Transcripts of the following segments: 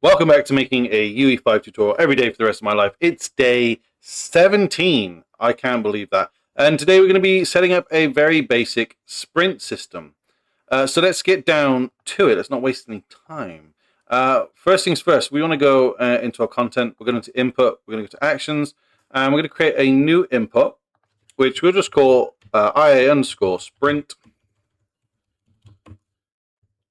Welcome back to making a UE5 tutorial every day for the rest of my life. It's day 17. I can't believe that. And today we're going to be setting up a very basic sprint system. So let's get down to it. Let's not waste any time. First things first, we want to go into our content. We're going to input, we're going to go to actions, and we're going to create a new input, which we'll just call IA_sprint.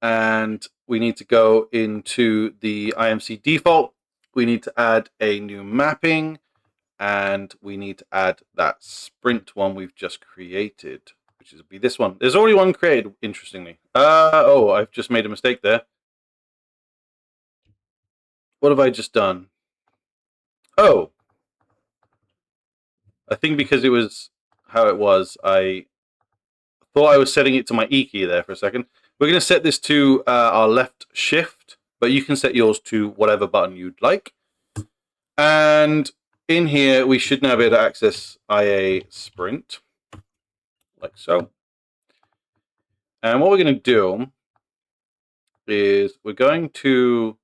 And we need to go into the IMC default. We need to add a new mapping, and we need to add that sprint one we've just created, which is be this one. There's already one created, interestingly. Oh, I've just made a mistake there. What have I just done? Oh, I think because it was how it was, I thought I was setting it to my E key there for a second. We're going to set this to our left shift, but you can set yours to whatever button you'd like. And in here, we should now be able to access IA Sprint, like so. And what we're going to do is we're going to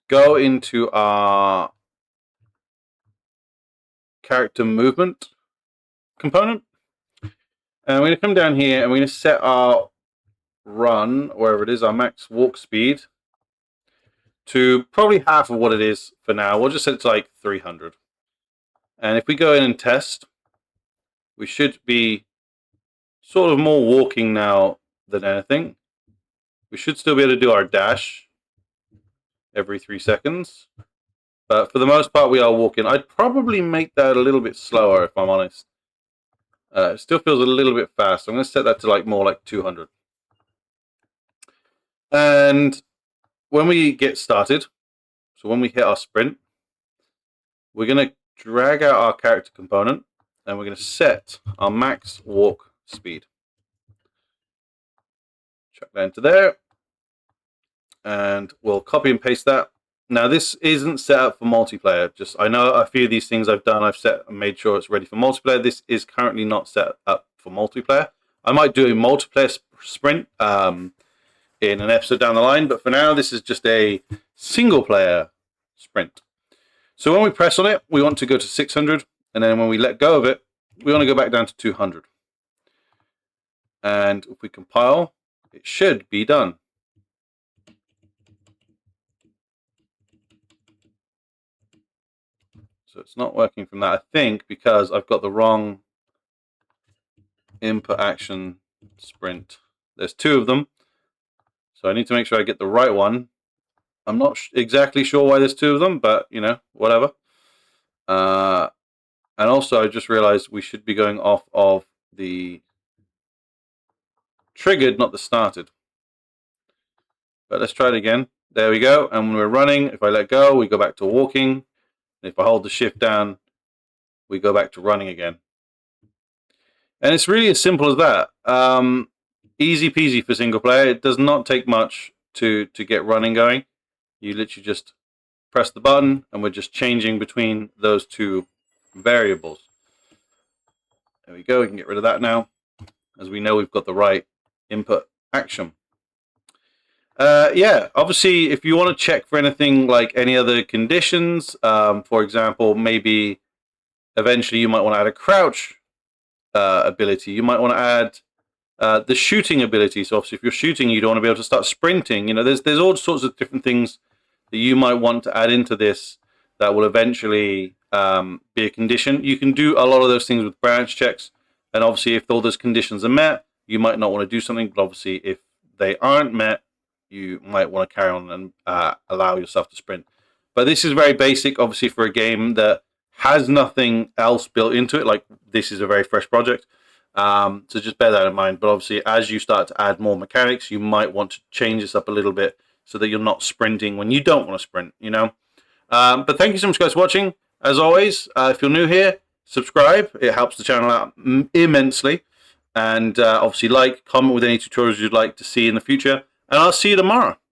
go into our character movement component. And we're going to come down here and we're going to set our run, wherever it is, our max walk speed, to probably half of what it is for now. We'll just set it to like 300. And if we go in and test, we should be sort of more walking now than anything. We should still be able to do our dash every 3 seconds. But for the most part, we are walking. I'd probably make that a little bit slower, if I'm honest. It still feels a little bit fast. I'm going to set that to like more like 200. And when we get started, so when we hit our sprint, we're going to drag out our character component and we're going to set our max walk speed. Chuck that into there. And we'll copy and paste that. Now this isn't set up for multiplayer. Just I know a few of these things I've done, I've set and made sure it's ready for multiplayer. This is currently not set up for multiplayer. I might do a multiplayer sprint in an episode down the line, but for now this is just a single player sprint. So when we press on it, we want to go to 600, and then when we let go of it, we want to go back down to 200. And if we compile, it should be done. So it's not working from that, I think, because I've got the wrong input action sprint. There's two of them. So I need to make sure I get the right one. I'm not exactly sure why there's two of them, but, you know, whatever. And also I just realized we should be going off of the triggered, not the started. But let's try it again. There we go. And when we're running, if I let go, we go back to walking. And if I hold the shift down, we go back to running again. And it's really as simple as that. Easy peasy for single player. It does not take much to get running going. You literally just press the button and we're just changing between those two variables. There we go. We can get rid of that now, as we know we've got the right input action. Yeah, obviously, if you want to check for anything like any other conditions, for example, maybe eventually you might want to add a crouch ability. You might want to add the shooting ability. So obviously, if you're shooting, you don't want to be able to start sprinting. You know, there's all sorts of different things that you might want to add into this that will eventually be a condition. You can do a lot of those things with branch checks, and obviously, if all those conditions are met, you might not want to do something. But obviously, if they aren't met, you might want to carry on and allow yourself to sprint. But this is very basic, obviously, for a game that has nothing else built into it. Like, this is a very fresh project. So just bear that in mind. But obviously, as you start to add more mechanics, you might want to change this up a little bit so that you're not sprinting when you don't want to sprint, you know. But thank you so much, guys, for watching. As always, if you're new here, subscribe. It helps the channel out immensely. And obviously, like, comment with any tutorials you'd like to see in the future. And I'll see you tomorrow.